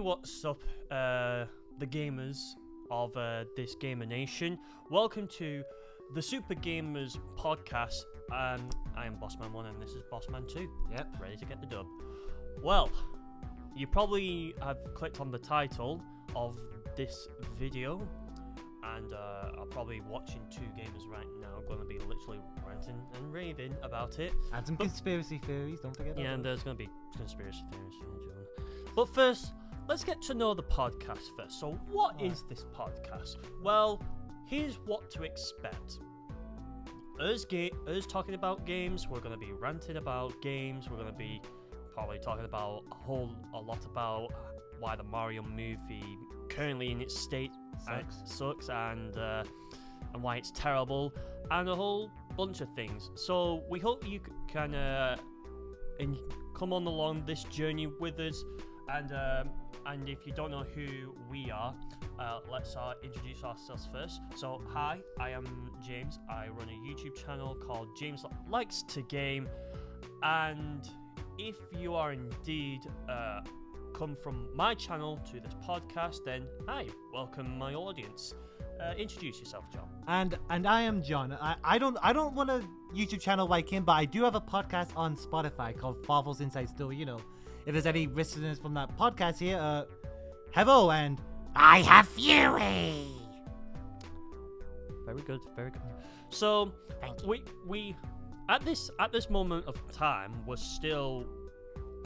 what's up, the gamers of this gamer nation. Welcome to the SuperGamers podcast. I am Bossman1 and this is Bossman2. Yep, ready to get the dub. Well, you probably have clicked on the title of this video and are probably watching two gamers right now going to be literally ranting and raving about it. And some conspiracy theories, don't forget that. Yeah, and there's going to be conspiracy theories. But first, let's get to know the podcast first. So what is this podcast? Well, here's what to expect. Us talking about games, we're going to be ranting about games, we're going to be probably talking about a lot about why the Mario movie currently in its state sucks and why it's terrible, and a whole bunch of things. So we hope you can come on along this journey with us. And if you don't know who we are, let's introduce ourselves first. So hi, I am James. I run a YouTube channel called James Likes to Game, and if you are indeed come from my channel to this podcast, then hi, welcome my audience. Introduce yourself, John. And I am John. I don't want a YouTube channel like him, but I do have a podcast on Spotify called Farvel's Inside Story. You know, if there's any listeners from that podcast here, hello, and I have fury. Very good, very good. So we at this moment of time,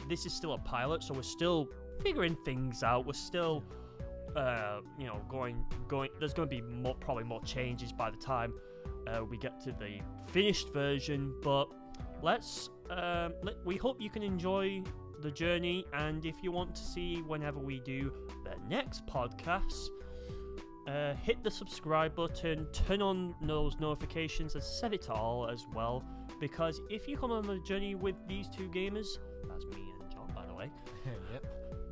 this is still a pilot, so we're still figuring things out. We're still going. There's going to be probably more changes by the time we get to the finished version. But we hope you can enjoy the journey, and if you want to see whenever we do the next podcast, hit the subscribe button, turn on those notifications, and set it to all as well. Because if you come on the journey with these two gamers, that's me and John, by the way. Yep.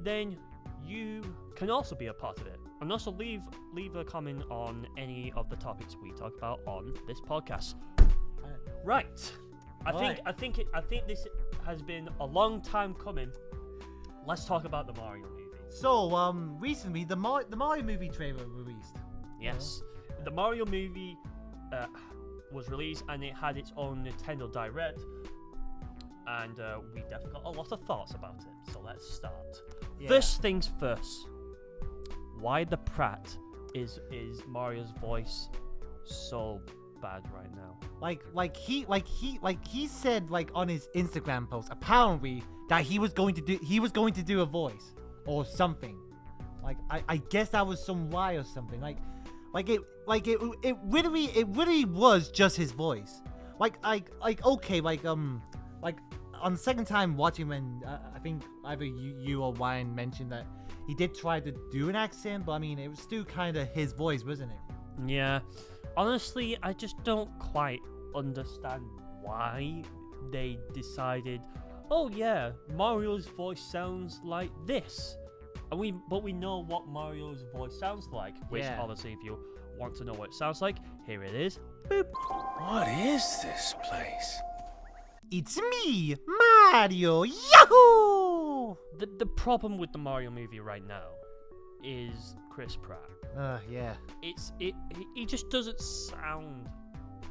Then you can also be a part of it, and also leave a comment on any of the topics we talk about on this podcast. Right. I think this has been a long time coming. Let's talk about the Mario movie. So recently the Mario movie trailer released. Yes, the Mario movie was released, and it had its own Nintendo Direct, and we definitely got a lot of thoughts about it. So let's start. Yeah. First things first. Why the Pratt is Mario's voice so bad right now? Like he said, like, on his Instagram post, apparently that he was going to do a voice or something. Like I guess that was some lie or something. It really was just his voice. Like on the second time watching, when I think either you or Ryan mentioned that he did try to do an accent, but I mean, it was still kind of his voice, wasn't it? Yeah. Honestly, I just don't quite understand why they decided, oh yeah, Mario's voice sounds like this. But we know what Mario's voice sounds like, which obviously, if you want to know what it sounds like, here it is. Boop. What is this place? It's me, Mario. Yahoo! The problem with the Mario movie right now is Chris Pratt. Yeah. He just doesn't sound,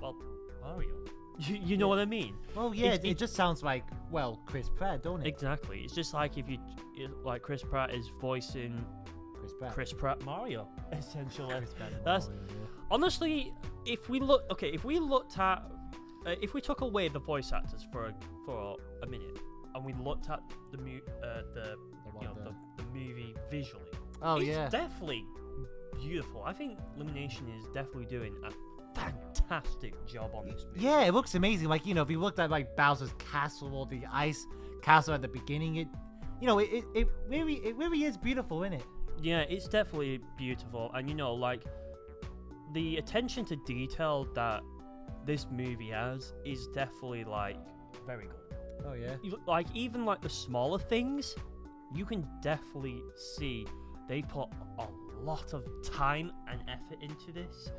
well, Mario. You know what I mean? Well, yeah, it just sounds like, well, Chris Pratt, don't it? Exactly. It's just like if Chris Pratt is voicing Chris Pratt Mario, essentially. That's Mario, yeah. Honestly, if we took away the voice actors for a minute, and we looked at the movie visually, it's definitely beautiful. I think Illumination is definitely doing a fantastic job on this movie. Yeah, it looks amazing. Like, you know, if you looked at like Bowser's castle or the ice castle at the beginning, it really is beautiful, isn't it? Yeah, it's definitely beautiful, and you know, like, the attention to detail that this movie has is definitely, like, very good. Oh yeah. Like, even like the smaller things, you can definitely see they put a lot of time and effort into this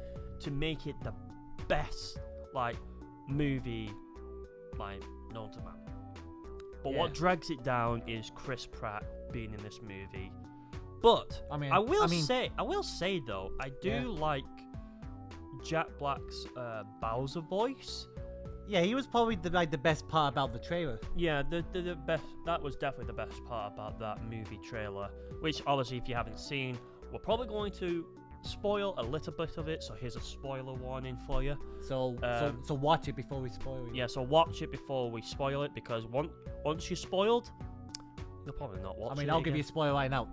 to make it the best, like, movie, like, known to man. But what drags it down is Chris Pratt being in this movie. But I will mean, say though, I do Yeah. like Jack Black's Bowser voice. Yeah, he was probably the best part about the trailer. Yeah, the best. That was definitely the best part about that movie trailer. Which obviously, if you haven't seen, we're probably going to spoil a little bit of it. So here's a spoiler warning for you. So watch it before we spoil it. Yeah, so watch it before we spoil it, because once you're spoiled, you'll probably not watch it. I mean, I'll give you a spoiler right now.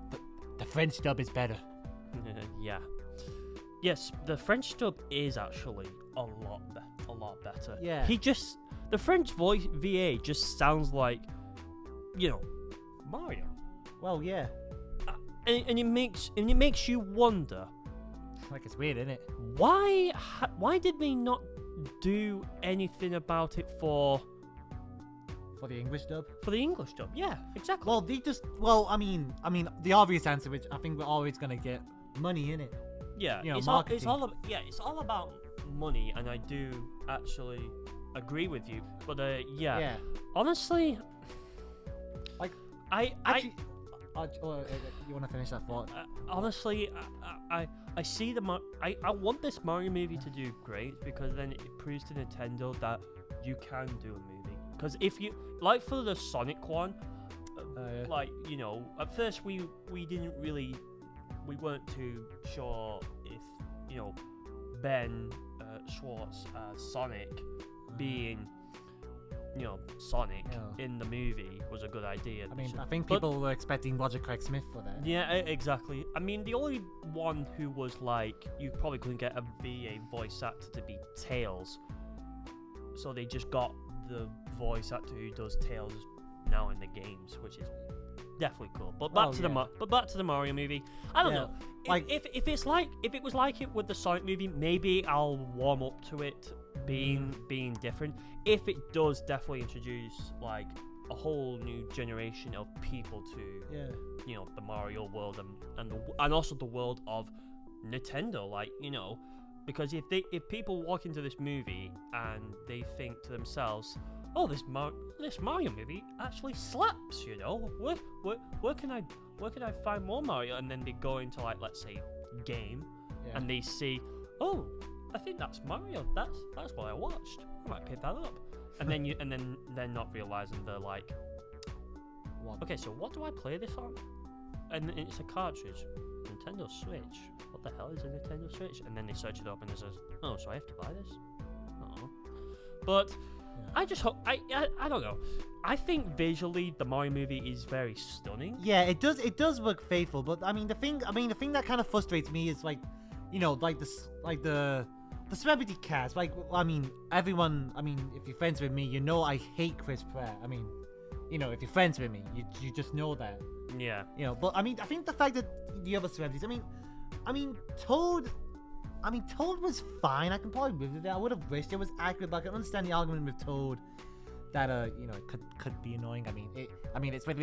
The French dub is better. Yeah. Yes, the French dub is actually a lot better. Yeah. The French voice VA just sounds like, Mario. Well, yeah. And it makes you wonder, Like, it's weird, isn't it? why did they not do anything about it for For the English dub. the English dub? Yeah, exactly. Well, I mean, the obvious answer, which I think we're always gonna get, money in it. Yeah, you know, it's marketing. it's all about money, and I do actually agree with you. But Yeah. honestly, Like, I actually, you want to finish that thought? honestly, I see I want this Mario movie to do great, because then it proves to Nintendo that you can do a movie. Because if you like for the Sonic one, Yeah. like at first we weren't too sure if Ben Schwartz as Sonic being Sonic Yeah. in the movie was a good idea. I mean, I think people were expecting Roger Craig Smith for that. Yeah, exactly. I mean, the only one who was like, you probably couldn't get a VA voice actor to be Tails, so they just got the voice actor who does Tails now in the games, which is definitely cool. But back to the Mario movie. I don't Yeah, know. like- If it was like it with the Sonic movie, maybe I'll warm up to it being different. If it does definitely introduce like a whole new generation of people to Yeah. the Mario world and also the world of Nintendo, because if people walk into this movie and they think to themselves, oh, this Mario movie actually slaps, where can I find more Mario? And then they go into like, let's say, game, Yeah. and they see, oh, I think that's Mario. That's what I watched. I might pick that up. And then they're not realizing, they're like, What? okay, so what do I play this on? And it's a cartridge, Nintendo Switch. What the hell is a Nintendo Switch? And then they search it up and it says, oh, so I have to buy this? Uh-oh. But Yeah. I just hope, I don't know. I think visually the Mario movie is very stunning. Yeah, it does look faithful, but the thing that kind of frustrates me is like, the celebrity cast. Like, everyone. If you're friends with me, I hate Chris Pratt. If you're friends with me, you just know that. Yeah. But I think the fact that the other celebrities, Toad was fine. I can probably live with it. I would have wished it was accurate, but I can understand the argument with Toad that it could be annoying. It's going to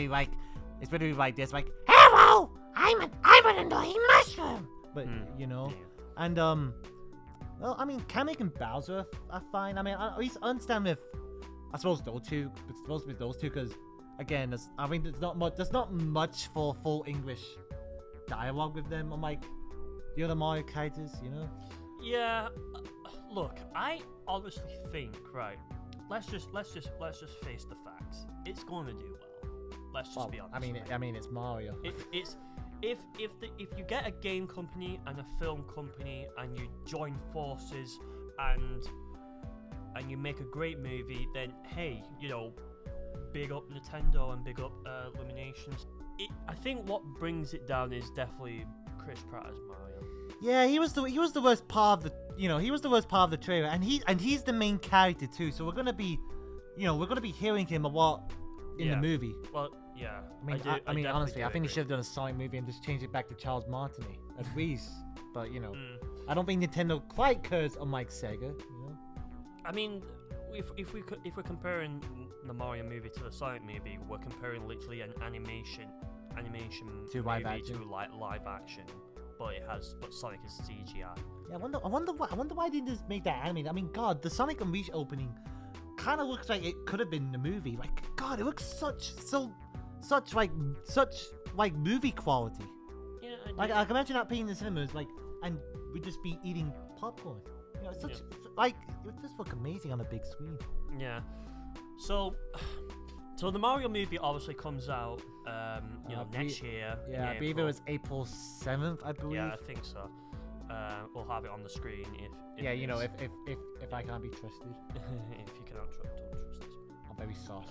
be like this, like, hello, I'm an annoying mushroom. But and Kamek and Bowser are fine. At least I understand if I suppose those two. It's supposed to be those two because again, there's not much for full English dialogue with them. Unlike the other Mario characters, Yeah. Look, I honestly think, right. Let's just face the facts. It's going to do well. Let's just be honest. It's Mario. If you get a game company and a film company and you join forces and you make a great movie, then hey, big up Nintendo and big up Illuminations. I think what brings it down is definitely Chris Pratt as Mario. Yeah, he was the worst part of the trailer, and he's the main character too. So we're gonna be hearing him a lot in the movie. Well, yeah. Honestly, I think he should have done a Sonic movie and just changed it back to Charles Martinet at least. But I don't think Nintendo quite cares, unlike Sega. If we're comparing the Mario movie to the Sonic movie, we're comparing literally an animation To live movie action. to live action, but Sonic is CGI. Yeah, I wonder why they didn't just make that animated. God, the Sonic Unleashed opening kind of looks like it could have been the movie. Like, God, it looks such movie quality. Like I can imagine that being in the cinemas, like, and we'd just be eating popcorn. You know, it's such like it would just look amazing on a big screen. Yeah. So the Mario movie obviously comes out, next year. Yeah, I believe it was April 7th, I believe. Yeah, I think so. We'll have it on the screen if Yeah, you know, it's- if I can't be trusted, if you cannot don't trust us. I'm very sauce.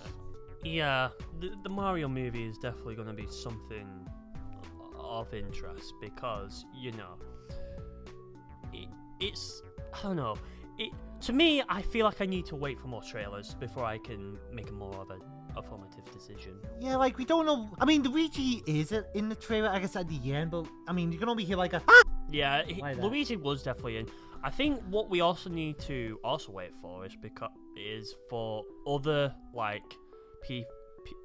Yeah, the Mario movie is definitely going to be something of interest because it's I don't know. To me, I feel like I need to wait for more trailers before I can make more of a formative decision. Yeah, like we don't know. I mean, Luigi is in the trailer, I guess, at the end, but I mean, you can only hear like a. Yeah, Like that. Luigi was definitely in. I think what we also need to also wait for is for other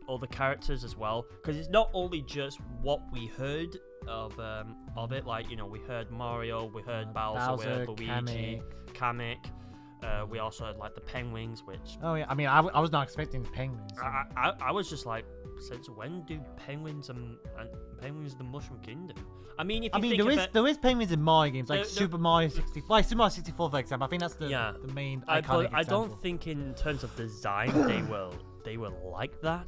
other characters as well, because it's not only just what we heard of it. Like we heard Mario, we heard Bowser, we heard Luigi, Kamek. We also had like the penguins, which Oh yeah, I mean, I was not expecting penguins. I was just like, since when do penguins and penguins the Mushroom Kingdom? I mean, if you think there is penguins in Mario games, like There- Super Mario 64, like Super Mario 64, for example. I think that's the main iconic but I example. don't think in terms of design they will like that.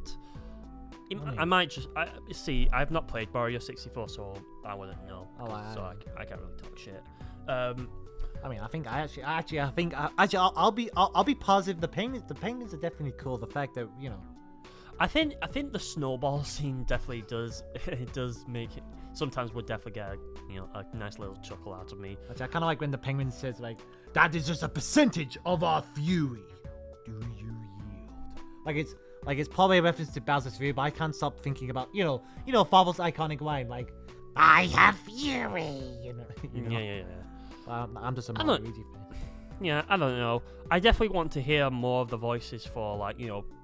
I mean- might just see. I've not played Mario 64, so I wouldn't know. Oh, so I can't really talk shit. I mean, I think I'll be positive. The penguins are definitely cool. The fact that I think the snowball scene definitely does it does make it. Sometimes would definitely get a nice little chuckle out of me. which I kind of like when the penguin says like, "That is just a percentage of our fury. Do you yield?" Like it's probably a reference to Bowser's Fury, but I can't stop thinking about Farvel's iconic line like, "I have fury." Yeah. I'm just a I Mario don't- Luigi fan. Yeah, I don't know. I definitely want to hear more of the voices for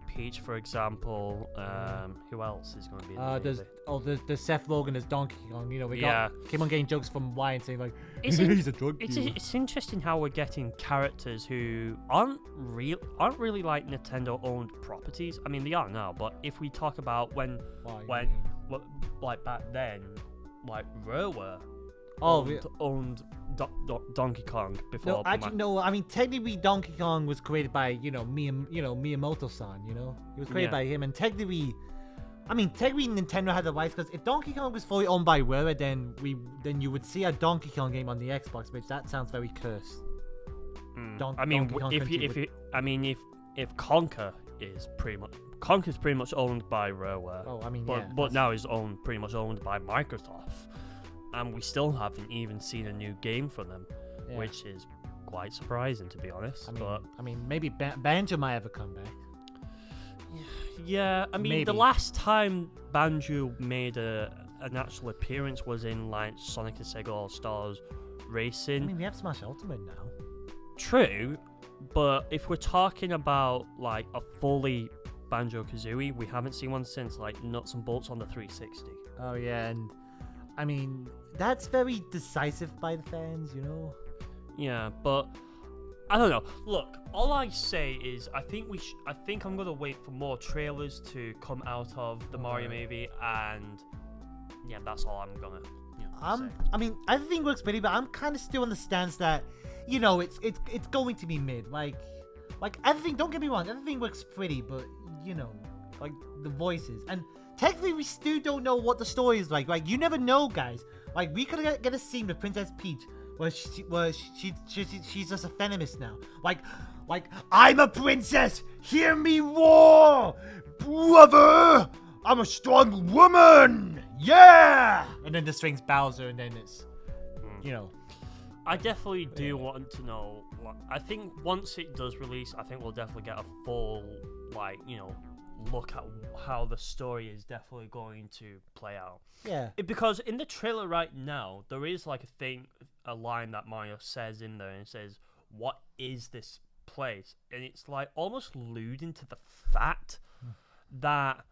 Peach, for example. Who else is going to be in the movie? There's Seth Rogen as Donkey Kong. We Yeah. keep on getting jokes from Ryan saying like, It's in- he's a drug dealer. It's interesting how we're getting characters who aren't really like Nintendo owned properties. I mean, they are now, but if we talk about when like back then, like Rare owned Donkey Kong before. No, actually, no. I mean, technically, Donkey Kong was created by Miyamoto-san. He was created by him, and technically Nintendo had the rights because if Donkey Kong was fully owned by Rare, then you would see a Donkey Kong game on the Xbox, which that sounds very cursed. I mean, Donkey Kong Country if Conker is pretty much owned by Rareware. Oh, I mean, but now is pretty much owned by Microsoft, and we still haven't even seen a new game from them, which is quite surprising, to be honest. I mean, maybe Banjo might have a comeback. Yeah, I mean, Maybe. the last time Banjo made an actual appearance was in like Sonic and Sega All Stars Racing. I mean, we have Smash Ultimate now. True, but if we're talking about like a fully Banjo-Kazooie, we haven't seen one since like Nuts and Bolts on the 360. Oh yeah, and I mean that's very decisive by the fans, Yeah, but I don't know. Look, all I say is I think I'm gonna wait for more trailers to come out of the Mario movie, and yeah, that's all I'm gonna say. I mean, everything works pretty, but I'm kind of still in the stance that, it's going to be mid. Like everything. Don't get me wrong, everything works pretty, but like the voices, and technically we still don't know what the story is like. Like you never know, guys. Like we could get a scene with Princess Peach where she's just a feminist now. Like I'm a princess. Hear me roar, brother. I'm a strong woman. Yeah. And then this rings Bowser, and then it's, I definitely do want to know. I think once it does release, I think we'll definitely get a full, look at how the story is definitely going to play out. Yeah. Because in the trailer right now, there is like a line that Mario says in there, and it says, "What is this place?" And it's like almost alluding to the fact that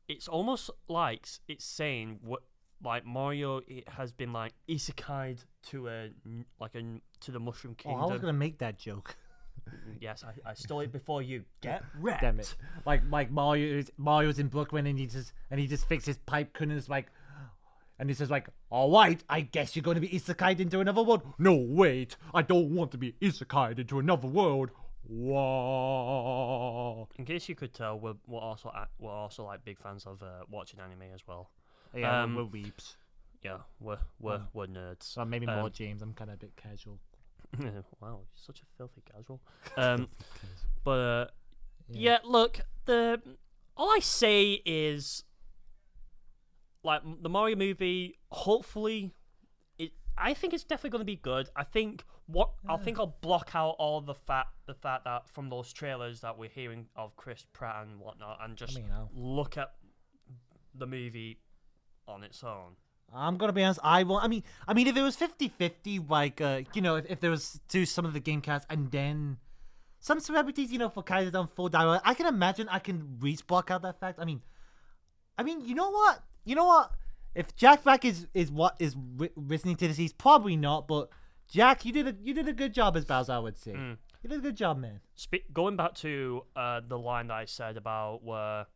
it's almost like it's saying what. Like Mario, it has been like isekai'd to to the Mushroom Kingdom. Oh, I was gonna make that joke. Yes, I stole it before you. Get wrecked. Damn it! Like Mario's in Brooklyn, and he just fixes pipe, and it's like, And he says like, all right, I guess you're going to be isekai'd into another world. No, wait, I don't want to be isekai'd into another world. Whoa. In case you could tell, we're also like big fans of watching anime as well. Yeah, we're weeps. Yeah, we're nerds. So maybe more James. I'm kind of a bit casual. Wow, you're such a filthy casual. But yeah, look, all I say is, like, the Mario movie, hopefully, I think it's definitely going to be good. I think I'll block out all the fact that from those trailers that we're hearing of Chris Pratt and whatnot, and just look at the movie on its own. I'm gonna be honest. I mean, if it was 50-50, like, if there was to some of the game cast and then some celebrities, for Kaiser done full dialogue, I can imagine I can block out that fact. I mean, you know what? If Jack Black is listening to this, he's probably not. But Jack, you did a good job as Bowser, I would say. You did a good job, man. Going back to the line that I said about where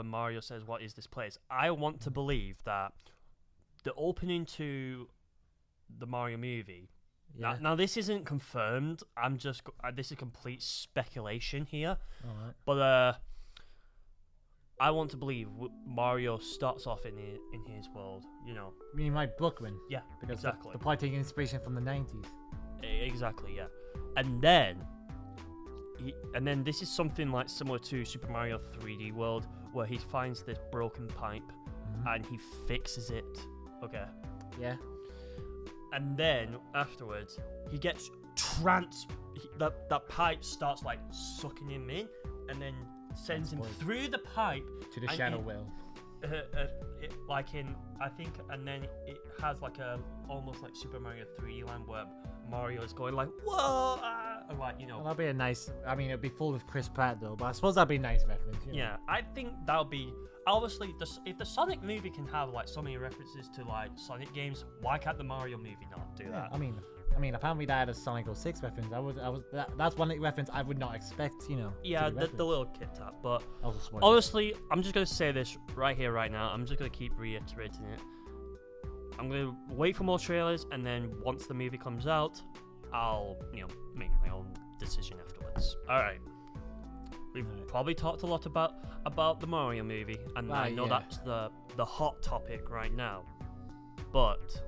Mario says, "What is this place?" I want to believe that the opening to the Mario movie. Yeah. Now this isn't confirmed. This is complete speculation here. All right. But I want to believe Mario starts off in his world. You mean like Brooklyn? Yeah, because exactly. They're probably taking inspiration from the 90s. Exactly, yeah. And then this is something like similar to Super Mario 3D World, where he finds this broken pipe and he fixes it. Okay. Yeah. And then afterwards, he gets that pipe starts like sucking him in, and then sends him through the pipe to the shadow well. And then it has like almost like Super Mario 3D Land where Mario is going like, whoa, and like, Well, that'd be a nice. I mean, it'd be full of Chris Pratt though, but I suppose that'd be a nice reference. Yeah, I think that would be obviously if the Sonic movie can have like so many references to like Sonic games, why can't the Mario movie not do that? I mean, apparently that had a Sonic 06 reference. That's one reference I would not expect. Yeah, the little Kit Kat. But honestly, I'm just gonna say this right here, right now. I'm just gonna keep reiterating it. I'm gonna wait for more trailers, and then once the movie comes out, I'll make my own decision afterwards. All right. We've probably talked a lot about the Mario movie, and I know that's the hot topic right now. But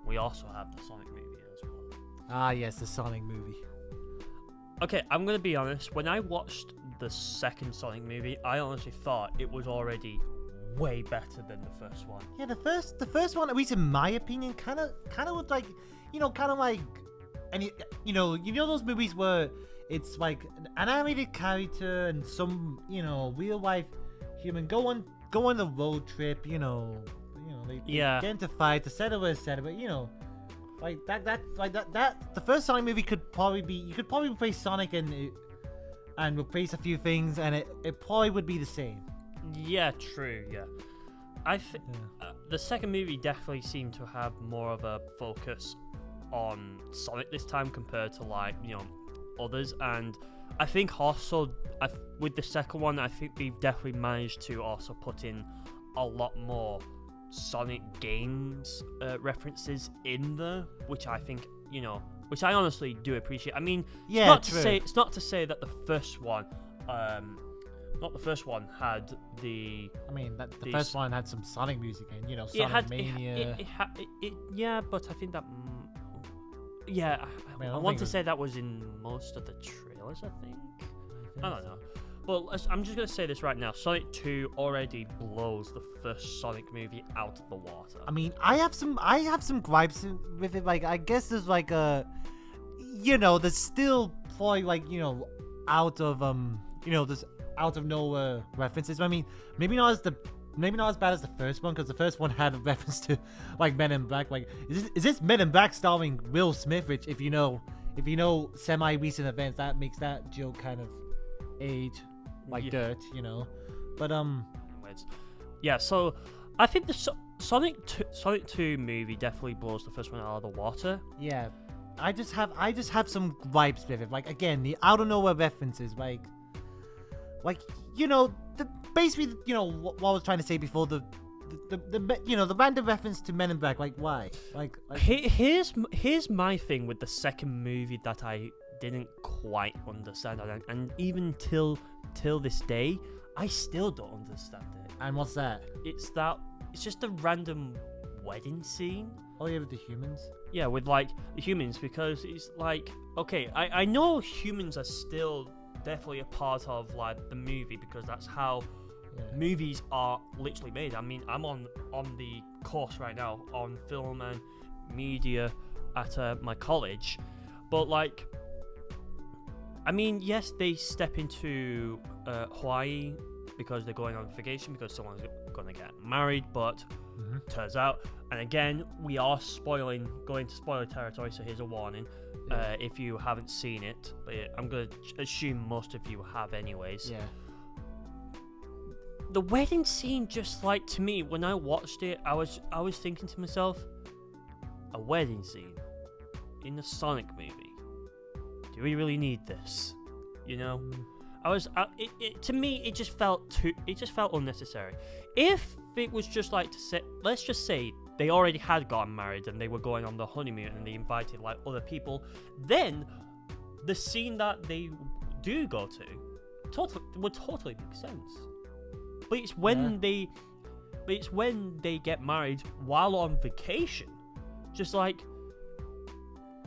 we also have the Sonic movie as well. Ah, yes, the Sonic movie. Okay, I'm gonna be honest. When I watched the second Sonic movie, I honestly thought it was already way better than the first one. Yeah, the first one, at least in my opinion, kind of looked like, and those movies where it's like an animated character and some real life human go on the road trip, they get into fight, etc. But like that the first Sonic movie you could probably replace Sonic and replace a few things, and it probably would be the same. Yeah, true. Yeah, the second movie definitely seemed to have more of a focus on Sonic this time compared to others, and I think also with the second one, I think they've definitely managed to also put in a lot more Sonic games references in there, which I think which I honestly do appreciate. I mean, it's not to say that the first one. Not the first one had the. I mean, the first one had some Sonic music in, Sonic Mania. Yeah, but I think that. Yeah, I want to say that was in most of the trailers. I think. I don't know. But I'm just gonna say this right now. Sonic 2 already blows the first Sonic movie out of the water. I mean, I have some gripes with it. Like, I guess there's like there's still probably out of there's out of nowhere references. I mean, maybe not as bad as the first one, because the first one had a reference to Men in Black. Like, is this Men in Black starring Will Smith? Which, if you know semi-recent events, that makes that joke kind of age like dirt, But yeah. So I think the Sonic 2 movie definitely blows the first one out of the water. Yeah, I just have some gripes with it. Like, again, the out of nowhere references, basically, what I was trying to say before, the the random reference to Men in Black. Like why? Like Here's my thing with the second movie that I didn't quite understand, and even till this day, I still don't understand it. and what's that? It's just a random wedding scene. Oh yeah, with the humans. Yeah, with like the humans, because it's like, okay, I know humans are still definitely a part of like the movie, because that's how movies are literally made. I mean, I'm on the course right now on film and media at my college, but like, I mean, yes, they step into Hawaii because they're going on vacation because someone's gonna get married, but turns out, and again, we are going to spoiler territory, so here's a warning. If you haven't seen it, but I'm gonna assume most of you have anyways. Yeah. The wedding scene, just like, to me, when I watched it, I was thinking to myself, a wedding scene in a Sonic movie? Do we really need this? You know, to me, it just felt unnecessary. If it was just like to say, let's just say they already had gotten married and they were going on the honeymoon and they invited like other people, then the scene that they do go to would totally make sense. But it's when they get married while on vacation. Just like,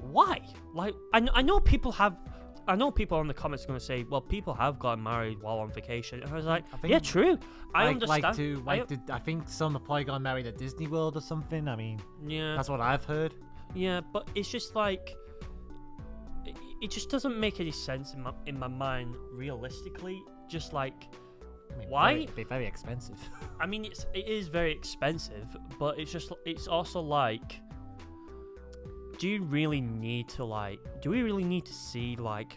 why? Like, I know people in the comments are going to say, well, people have gotten married while on vacation. And I was like, yeah, true. I understand. I think some have probably got married at Disney World or something. I mean, yeah, that's what I've heard. Yeah, but it's just like, it just doesn't make any sense in my mind realistically. Just like, I mean, why? It'd be very expensive. I mean, it is very expensive, but it's also like, do we really need to see like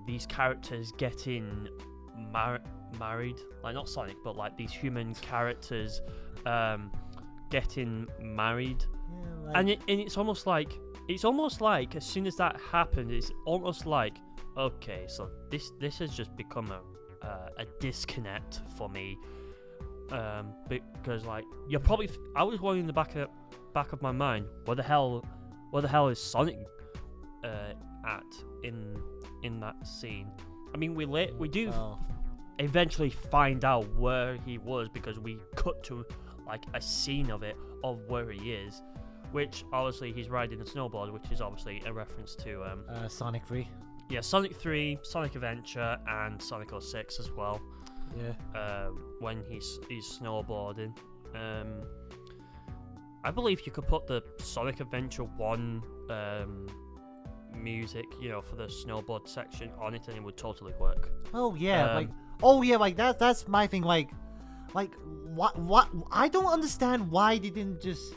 these characters getting married, like not Sonic, but like these human characters getting married? Yeah, and it's almost like as soon as that happened, it's almost like, okay, so this has just become a disconnect for me, because like, you're probably I was wondering in the back of my mind, what the hell is Sonic at in that scene? I mean, we do eventually find out where he was, because we cut to like a scene of where he is, which obviously he's riding a snowboard, which is obviously a reference to Sonic 3. Yeah, Sonic 3, Sonic Adventure, and Sonic 06 as well. Yeah. When he's snowboarding. I believe you could put the Sonic Adventure 1 music, for the snowboard section on it, and it would totally work. Oh yeah, like that's my thing. Like what? I don't understand why they didn't just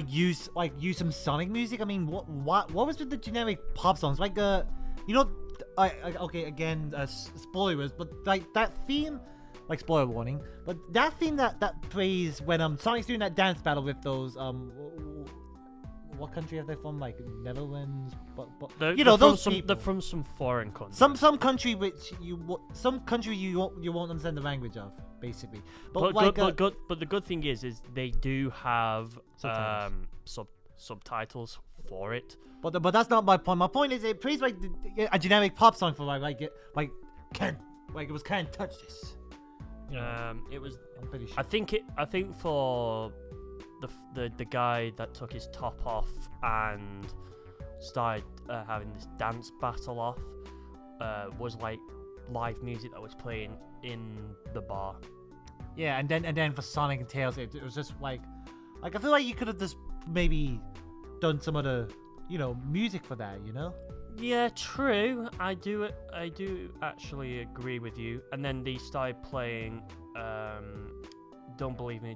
use some Sonic music. I mean, what was with the generic pop songs? Like okay, again, spoilers, but like that theme. Like, spoiler warning, but that theme that plays when Sonic's doing that dance battle with those what country are they from? Like Netherlands, but those people. They're from some foreign country. Some country which you won't understand the language of, basically. But the good thing is they do have subtitles for it. But that's not my point. My point is it plays like a generic pop song for Ken, like it was Can't Touch This. It was. I'm pretty sure. I think for the guy that took his top off and started having this dance battle off was like live music that was playing in the bar. Yeah, and then for Sonic and Tails, it was just like I feel like you could have just maybe done some other music for that, Yeah, true. I do actually agree with you. And then they started playing Don't Believe Me,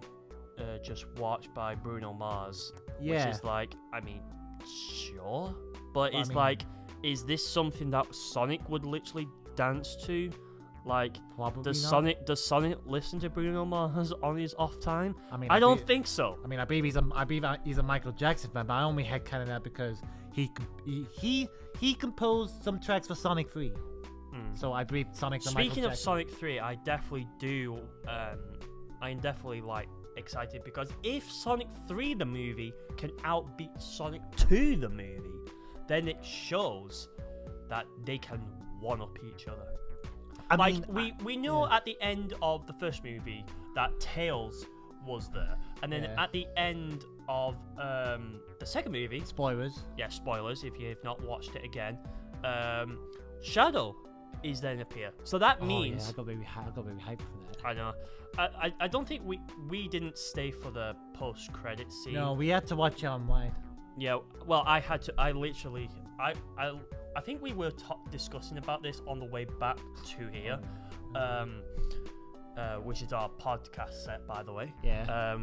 Just Watch by Bruno Mars. Yeah. Which is like, I mean, sure. But it's like, is this something that Sonic would literally dance to? Like, probably does not. Sonic listen to Bruno Mars on his off time? I mean, I don't think so. I mean, I believe he's a Michael Jackson fan, but I only headcanon that because he composed some tracks for Sonic 3. So I believe Sonic's a Michael Jackson. Speaking of Sonic 3, I definitely do I am definitely like excited because if Sonic 3 the movie can outbeat Sonic 2 the movie, then it shows that they can one up each other. I mean, we know at the end of the first movie that Tails was there, and then at the end of the second movie, spoilers. Yeah, spoilers if you have not watched it again. Shadow is then appear, so that means I got very hyped for that. I know. I don't think we didn't stay for the post credit scene. No, we had to watch it online. Yeah, well, I had to. I literally, I think we were discussing about this on the way back to here, which is our podcast set, by the way. Yeah.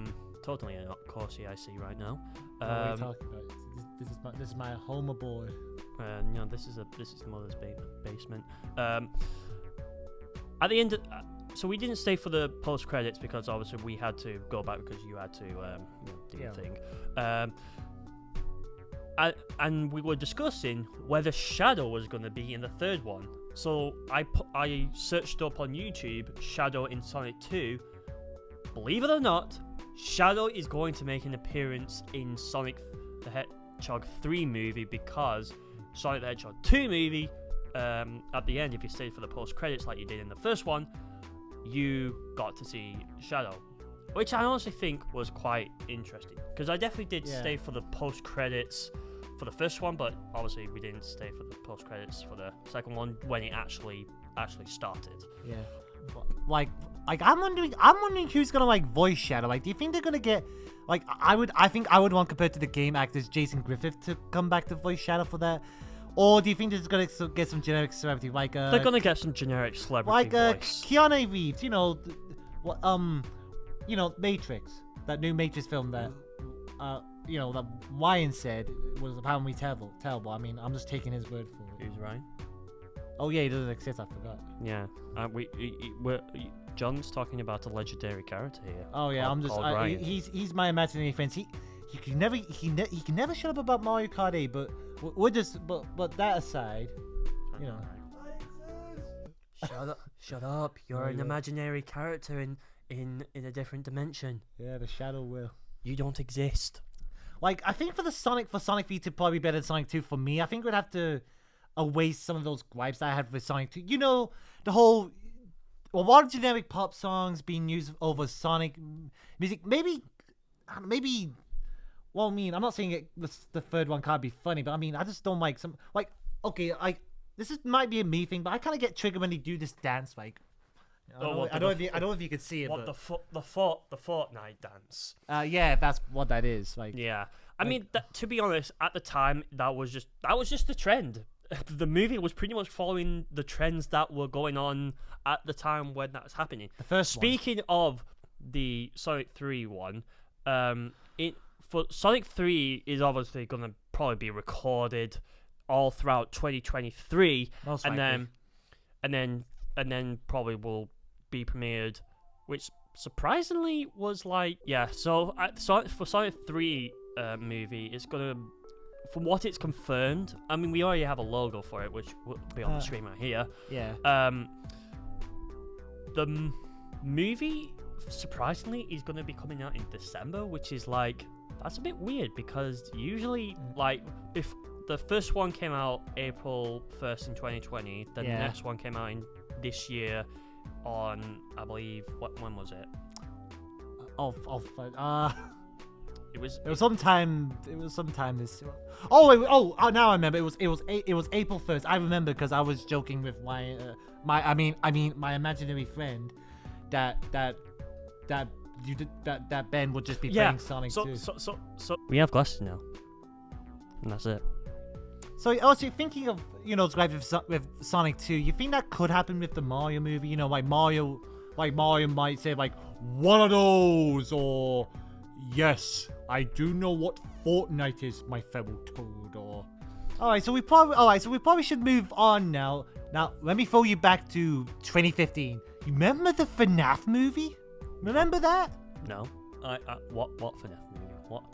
Totally not Corsi I see right now. What are you talking about? This is my home aboard. No, this is mother's basement. At the end, so we didn't stay for the post credits because obviously we had to go back because you had to do your thing. And we were discussing whether Shadow was going to be in the third one. So I searched up on YouTube Shadow in Sonic 2. Believe it or not, Shadow is going to make an appearance in Sonic the Hedgehog 3 movie because Sonic the Hedgehog 2 movie, at the end, if you stayed for the post credits like you did in the first one, you got to see Shadow, which I honestly think was quite interesting because I definitely did stay for the post credits for the first one, but obviously we didn't stay for the post credits for the second one when it actually started. Yeah, like I'm wondering who's gonna like voice Shadow. Like, do you think they're gonna get like I think I would want compared to the game actors Jason Griffith to come back to voice Shadow for that, or do you think they're just gonna get some generic celebrity like they're gonna get some generic celebrity like voice. Keanu Reeves, Matrix, that new Matrix film that that Ryan said was apparently terrible. I mean, I'm just taking his word for it. Who's Ryan? Oh yeah, he doesn't exist. I forgot. Yeah, John's talking about a legendary character here. Oh yeah, Ryan. He's my imaginary friend. He can never shut up about Mario Kart 8. But we're just but that aside, you know. Shut up! You're an imaginary character in a different dimension. Yeah, the Shadow will. You don't exist. Like, I think for Sonic 3 to probably be better than Sonic 2 for me, I think we'd have to erase some of those gripes that I had with Sonic 2. You know, the whole a lot of generic pop songs being used over Sonic music. Maybe. Well, I mean, I'm not saying the third one can't be funny, but I mean, I just don't like some might be a me thing, but I kind of get triggered when they do this dance. Like, I don't know if you could see it. What but... the Fortnite dance? Yeah, that's what that is. Like, yeah, I mean, to be honest, at the time that was just the trend. The movie was pretty much following the trends that were going on at the time when that was happening. The first Speaking of the Sonic 3 one, for Sonic 3 is obviously going to probably be recorded all throughout 2023, most and likely. then probably will be premiered, which surprisingly was like, yeah. So for Sonic 3 movie, it's gonna, from what it's confirmed. I mean, we already have a logo for it, which will be on the screen right here. Yeah. The movie surprisingly is gonna be coming out in December, which is like, that's a bit weird because usually like if the first one came out April 1st in 2020, the next one came out in this year on, I believe, when was it? It was sometime this. Oh, now I remember. It was April 1st. I remember because I was joking with my imaginary friend that Ben would just be playing Sonic 2. So we have glasses now, and that's it. So also thinking of with Sonic 2, you think that could happen with the Mario movie? You know, like Mario might say like one of those, or yes, I do know what Fortnite is, my fellow Toad. Or so we probably should move on now. Now let me throw you back to 2015. You remember the FNAF movie? Remember that? No. What FNAF movie?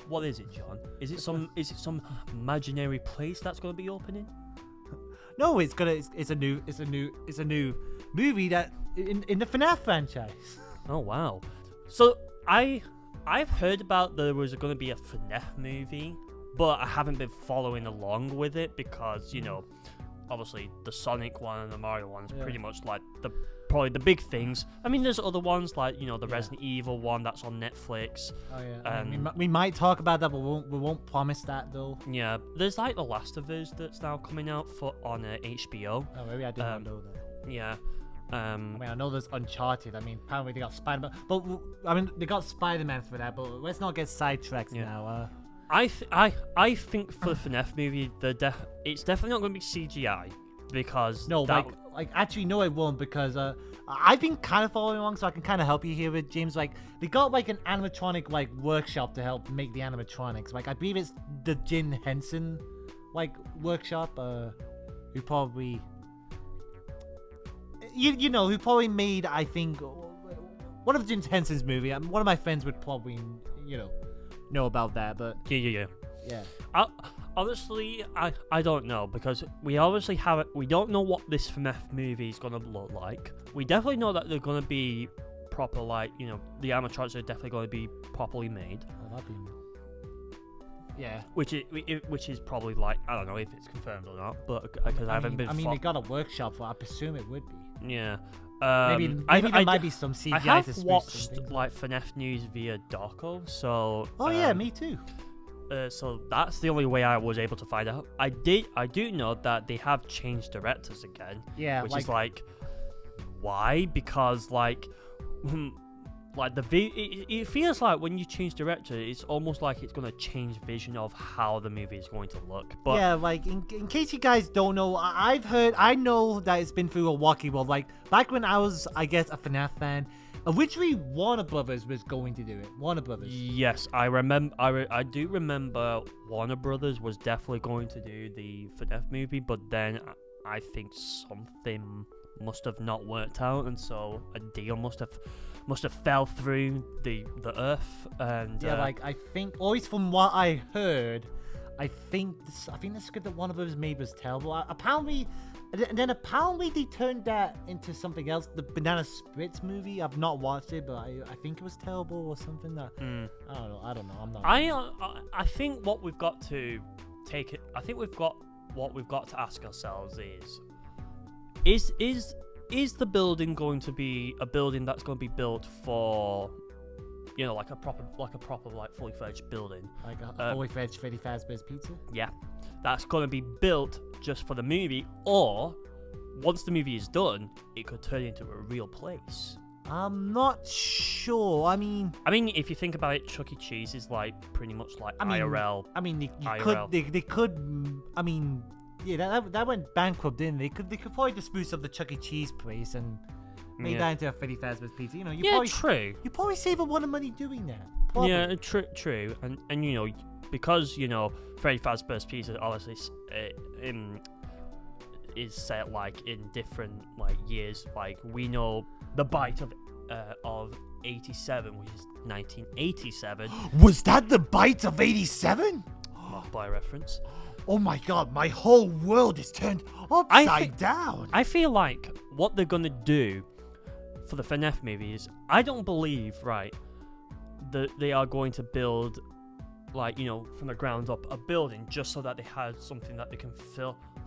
What is it, John? Is it some imaginary place that's going to be opening? No, it's a new movie that in the FNAF franchise. Oh wow. So I've heard about there was going to be a FNAF movie, but I haven't been following along with it because obviously the Sonic one and the Mario one's pretty much like probably the big things. I mean, there's other ones like the Resident Evil one that's on Netflix. Oh yeah. We might talk about that, but we won't promise that though. Yeah, there's like The Last of Us that's now coming out on HBO. Oh, maybe I didn't know that. Yeah. I mean, I know there's Uncharted. I mean, apparently they got Spider-Man, but I mean, they got Spider-Man for that. But let's not get sidetracked now. I think for the FNAF movie, it's definitely not going to be CGI because actually no, it won't because I've been kind of following along, so I can kind of help you here with James. Like they got like an animatronic like workshop to help make the animatronics. Like I believe it's the Jim Henson like workshop. Who probably. Who probably made, I think, one of Jim Henson's movie. One of my friends would probably, know about that, but... Yeah. Honestly, I don't know, because we obviously we don't know what this FNAF movie is going to look like. We definitely know that they're going to be proper, like, the animatronics are definitely going to be properly made. Oh, that'd be... Yeah. Which is probably, like, I don't know if it's confirmed or not, but because I haven't been... I mean, they got a workshop for it. I presume it would be. Yeah. Maybe there might be some CGI. I have watched like FNAF news via Darko, so. Oh yeah, me too. So that's the only way I was able to find out. I do know that they have changed directors again. Yeah. Which is like, why? Because like it feels like when you change director, it's almost like it's gonna change vision of how the movie is going to look. But yeah, like in case you guys don't know, I know that it's been through a wacky world. Like back when I was, I guess, a FNAF fan, originally Warner Brothers was going to do it. Warner Brothers. Yes, I remember. I do remember Warner Brothers was definitely going to do the FNAF movie, but then I think something must have not worked out, and so a deal must have fell through the earth. And I think, always from what I heard, I think the script that Warner Brothers made was terrible. Apparently they turned that into something else. The Banana Splits movie, I've not watched it, but I think it was terrible or something. That I don't know. I'm not. I think what we've got to take it. I think what we've got to ask ourselves is the building going to be a building that's going to be built for, like a proper like fully fledged building, like a fully fledged Freddy Fazbear's Pizza? Yeah, that's going to be built just for the movie, or once the movie is done, it could turn into a real place. I'm not sure. I mean, if you think about it, Chuck E. Cheese is like pretty much like IRL. I mean, IRL. They could. I mean. Yeah, that went bankrupt, didn't they? They could probably just spruce up the Chuck E. Cheese place and make that into a Freddy Fazbear's Pizza. True. You probably save a lot of money doing that. Probably. Yeah, true. And because Freddy Fazbear's Pizza obviously is set like in different like years. Like we know the bite of 87, which is 1987. Was that the bite of 87? Mark by reference. Oh my god, my whole world is turned upside down. I feel like what they're going to do for the FNAF movie is, I don't believe, that they are going to build, like, from the ground up, a building just so that they had something that they can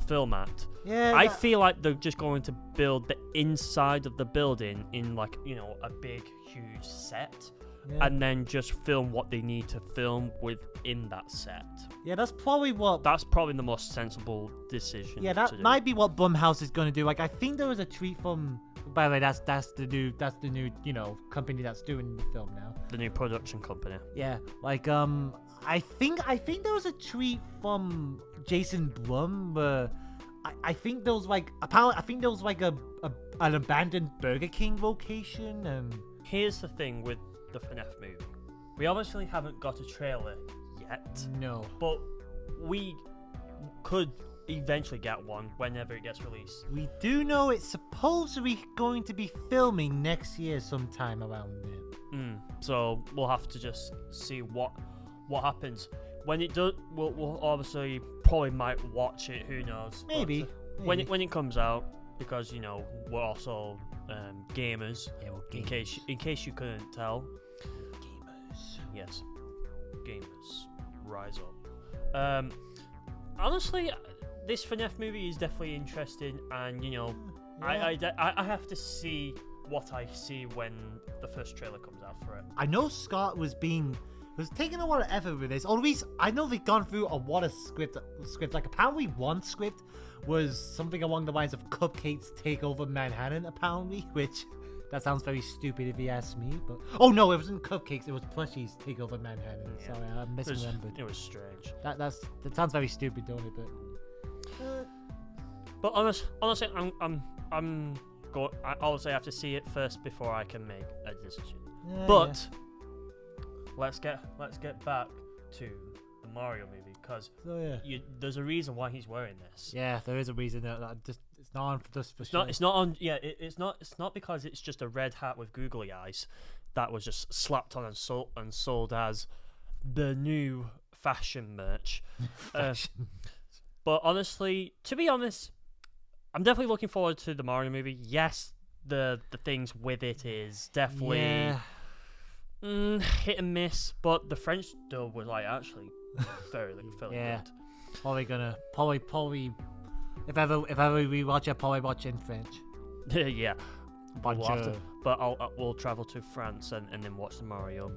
film at. Yeah. I feel like they're just going to build the inside of the building in, like, a big, huge set. Yeah. And then just film what they need to film within that set. Yeah, that's probably the most sensible decision. Yeah, that might be what Blumhouse is going to do. Like, I think there was a tweet from. By the way, that's the new company that's doing the film now. The new production company. Yeah, like I think there was a tweet from Jason Blum. I think there was like an abandoned Burger King location. And here's the thing with the FNAF movie. We obviously haven't got a trailer yet. No. But we could eventually get one whenever it gets released. We do know it's supposedly going to be filming next year sometime around then. So we'll have to just see what happens. When it does, we'll obviously probably might watch it, who knows. Maybe. When it comes out, because we're also gamers. Yeah, in case you couldn't tell. Yes. Gamers, rise up. Honestly, this FNAF movie is definitely interesting, and Yeah. I have to see what I see when the first trailer comes out for it. I know Scott was taking a lot of effort with this. Or at least I know they've gone through a lot of script. Like apparently one script was something along the lines of Cupcakes take over Manhattan. Apparently, which that sounds very stupid if you ask me. But oh no, it wasn't Cupcakes. It was Plushies take over Manhattan. Yeah. Sorry, I misremembered. It was strange. That sounds very stupid, don't it? But honestly, I'm going. I obviously have to see it first before I can make a decision. But let's get back to the Mario movie, because there's a reason why he's wearing this. Yeah, there is a reason that just it's not on just for It's not on. Yeah, it's not because it's just a red hat with googly eyes that was just slapped on and sold as the new fashion merch. But honestly, to be honest, I'm definitely looking forward to the Mario movie. Yes, the things with it is definitely hit and miss, but the French dub was like actually fairly good. Probably if ever we watch it, probably watch in French. Yeah, we'll travel to France and then watch the Mario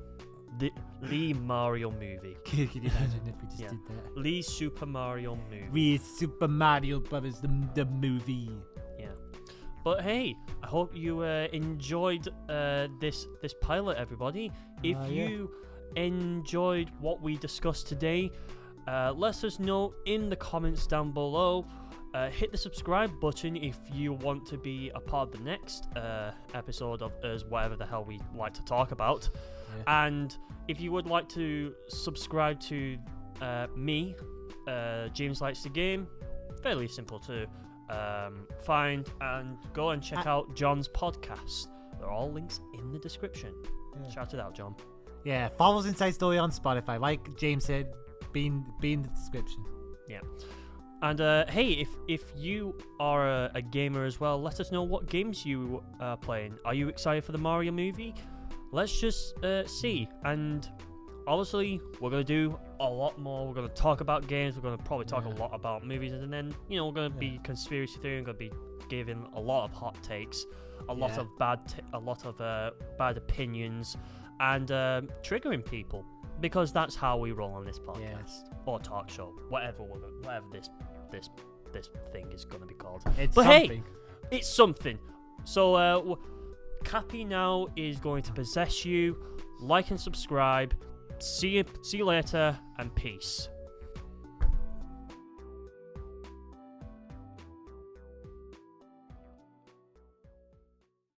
movie. Can you imagine if we just did that? The Super Mario movie. We Super Mario Brothers the movie. Yeah. But hey, I hope you enjoyed this pilot, everybody. If you enjoyed what we discussed today, let us know in the comments down below. Hit the subscribe button if you want to be a part of the next episode of us, whatever the hell we like to talk about. And if you would like to subscribe to me, James Likes the Game, fairly simple to find, and go and check out John's podcast. They're all links in the description. Shout it out, John. Yeah, follow us Inside Story on Spotify. Like James said, be in the description. Yeah. And hey, if you are a gamer as well, let us know what games you are playing. Are you excited for the Mario movie? Let's just see. And obviously, we're going to do a lot more. We're going to talk about games. We're going to probably talk a lot about movies. And then, we're going to be conspiracy theory. We're going to be giving a lot of hot takes, a lot of bad opinions, and triggering people. Because that's how we roll on this podcast or talk show, whatever this thing is going to be called. Hey, it's something. So Cappy now is going to possess you. Like and subscribe. See you later, and peace.